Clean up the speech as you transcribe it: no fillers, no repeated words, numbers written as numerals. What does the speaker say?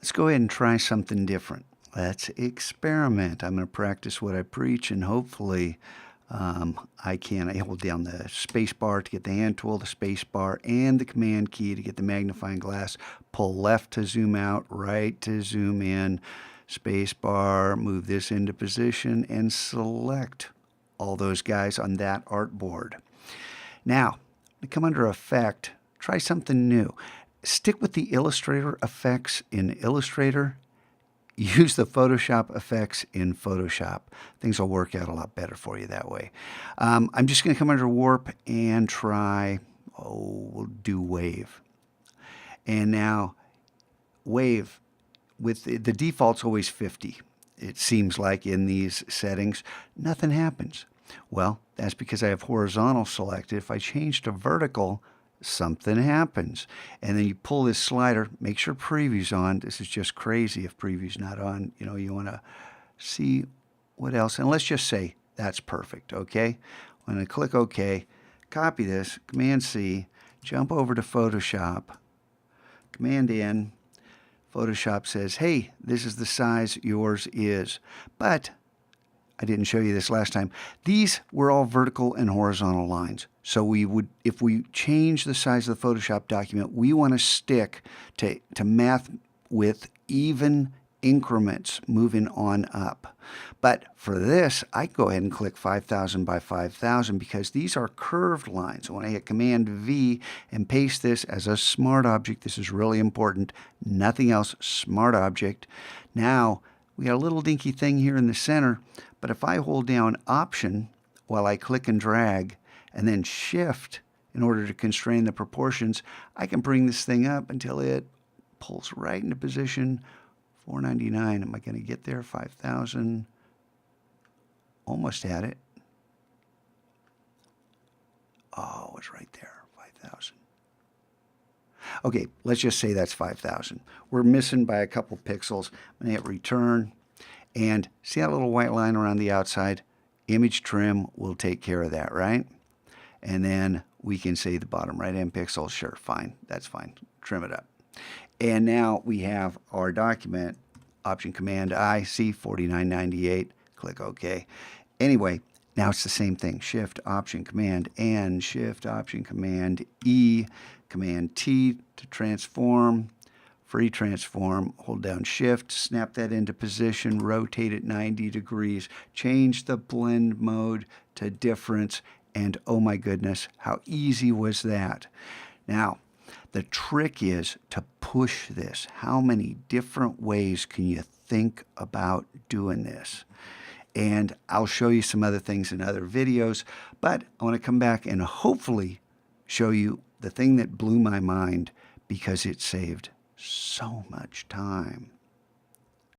Let's go ahead and try something different. Let's experiment. I'm going to practice what I preach, and hopefully I hold down the space bar to get the hand tool, the space bar, and the command key to get the magnifying glass. Pull left to zoom out, right to zoom in, space bar, move this into position, and select all those guys on that artboard. Now, to come under Effect, try something new. Stick with the Illustrator effects in Illustrator. Use the Photoshop effects in Photoshop. Things will work out a lot better for you that way. I'm just going to come under Warp and try, we'll do Wave. And now, Wave, with the default's always 50. It seems like in these settings, nothing happens. Well, that's because I have horizontal selected. If I change to vertical, something happens. And then you pull this slider, make sure preview's on. This is just crazy if preview's not on. You want to see what else. And let's just say that's perfect, okay? I'm going to click OK, copy this, Command C, jump over to Photoshop, Command N. Photoshop says, hey, this is the size yours is. But I didn't show you this last time. These were all vertical and horizontal lines. So we would, if we change the size of the Photoshop document, we want to stick to math with even increments moving on up. But for this, I go ahead and click 5,000 by 5,000 because these are curved lines. When I hit Command V and paste this as a smart object, this is really important. Nothing else, smart object. Now, we got a little dinky thing here in the center, but if I hold down Option while I click and drag, and then Shift in order to constrain the proportions, I can bring this thing up until it pulls right into position. 499. Am I going to get there? 5,000. Almost had it. Oh, it's right there. 5,000. Okay, let's just say that's 5,000. We're missing by a couple pixels. I'm going to hit Return. And see that little white line around the outside? Image Trim will take care of that, right? And then we can say the bottom right-hand pixel. Sure, fine. That's fine. Trim it up. And now we have our document, Option Command I, see 4998, click OK. Anyway, now it's the same thing. Shift, Option, Command N, Shift, Option, Command E, Command T to transform, free transform, hold down Shift, snap that into position, rotate it 90 degrees, change the blend mode to difference, and oh my goodness, how easy was that? Now, the trick is to push this. How many different ways can you think about doing this? And I'll show you some other things in other videos, but I want to come back and hopefully show you the thing that blew my mind because it saved so much time.